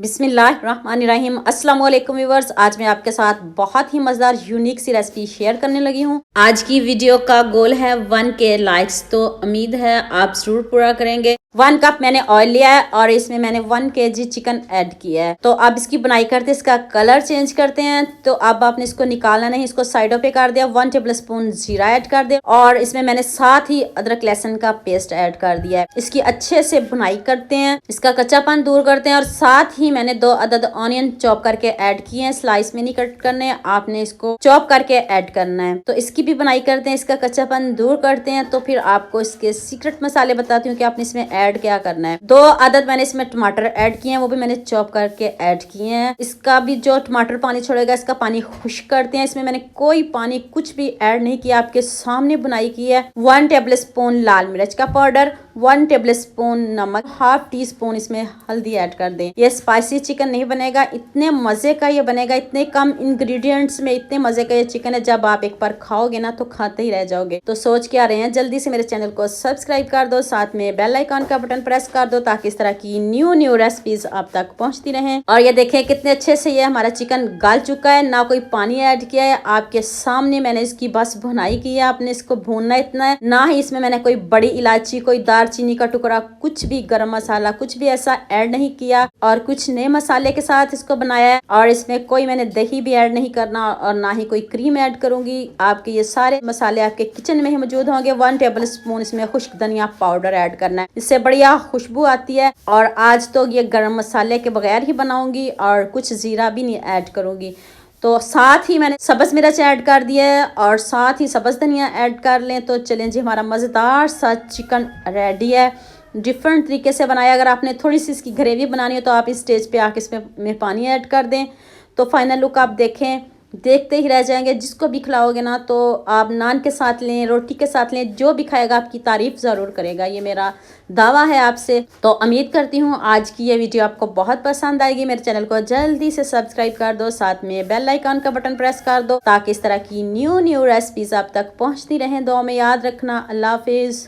बिस्मिल्लाहिर्रहमानिर्रहीम अस्सलाम वालेकुम व्यूअर्स। आज मैं आपके साथ बहुत ही मज़ेदार यूनिक सी रेसिपी शेयर करने लगी हूँ। आज की वीडियो का गोल है 1K लाइक्स, तो उम्मीद है आप जरूर पूरा करेंगे। 1 कप मैंने ऑयल लिया है और इसमें मैंने 1 kg चिकन ऐड किया है। तो अब इसकी बनाई करते हैं, इसका कलर चेंज करते हैं। तो अब आपने इसको निकालना नहीं, इसको साइडों पे कर दिया। 1 टेबल स्पून जीरा ऐड कर दिया और इसमें मैंने साथ ही अदरक लहसुन का पेस्ट ऐड कर दिया है। इसकी अच्छे से बुनाई करते हैं, इसका कच्चापन दूर करते हैं और साथ ही मैंने 2 अदद ऑनियन चॉप करके ऐड किए हैं। स्लाइस में नहीं कट करने, आपने इसको चॉप करके ऐड करना है। तो इसकी भी बनाई करते हैं, इसका कच्चापन दूर करते हैं। तो फिर आपको इसके सीक्रेट मसाले बताती हूँ कि आपने इसमें ऐड क्या करना है। 2 अदद मैंने इसमें टमाटर ऐड किए हैं, वो भी मैंने चॉप करके ऐड किए हैं। इसका भी जो टमाटर पानी छोड़ेगा, इसका पानी खुश्क करते हैं। इसमें मैंने कोई पानी कुछ भी ऐड नहीं किया, आपके सामने बुनाई की है। 1 टेबल स्पून लाल मिर्च का पाउडर, 1 टेबल स्पून नमक, हाफ टी स्पून इसमें हल्दी ऐड कर दें। ये स्पाइसी चिकन नहीं बनेगा, इतने मजे का ये बनेगा, इतने कम इंग्रेडिएंट्स में इतने मजे का ये चिकन है। जब आप एक बार खाओगे ना तो खाते ही रह जाओगे। तो सोच के आ रहे हैं, जल्दी से मेरे चैनल को सब्सक्राइब कर दो, साथ में बेल आइकन का बटन प्रेस कर दो ताकि इस तरह की न्यू रेसिपीज आप तक पहुंचती रहें। और ये देखें कितने अच्छे से ये हमारा चिकन गल चुका है, ना कोई पानी ऐड किया है। आपके सामने मैंने इसकी बस भुनाई की है, आपने इसको भूनना इतना है। ना ही इसमें मैंने कोई बड़ी इलायची, कोई दालचीनी का टुकड़ा, कुछ भी गरम मसाला, कुछ भी ऐसा ऐड नहीं किया और कुछ नए मसाले के साथ इसको बनाया है। और इसमें कोई मैंने दही भी ऐड नहीं करना और ना ही कोई क्रीम ऐड करूंगी। आपके ये सारे मसाले आपके किचन में ही मौजूद होंगे। 1 टेबल स्पून इसमें खुश्क धनिया पाउडर ऐड करना है, इससे बढ़िया खुशबू आती है। और आज तो ये गरम मसाले के बगैर ही बनाऊंगी और कुछ जीरा भी नहीं ऐड करूंगी। तो साथ ही मैंने सब्ज मिर्च ऐड कर दिया है और साथ ही सब्ज धनिया ऐड कर लें। तो चलें जी, हमारा मज़ेदार सा चिकन रेडी है। डिफरेंट तरीके से बनाया। अगर आपने थोड़ी सी इसकी ग्रेवी बनानी हो तो आप इस स्टेज पे आके इसमें पानी ऐड कर दें। तो फाइनल लुक आप देखें, देखते ही रह जाएंगे। जिसको भी खिलाओगे ना तो आप नान के साथ लें, रोटी के साथ लें, जो भी खाएगा आपकी तारीफ ज़रूर करेगा, ये मेरा दावा है आपसे। तो उम्मीद करती हूँ आज की ये वीडियो आपको बहुत पसंद आएगी। मेरे चैनल को जल्दी से सब्सक्राइब कर दो, साथ में बेल आइकन का बटन प्रेस कर दो ताकि इस तरह की न्यू रेसिपीज आप तक पहुँचती रहें। दुआ में याद रखना। अल्लाह हाफिज़।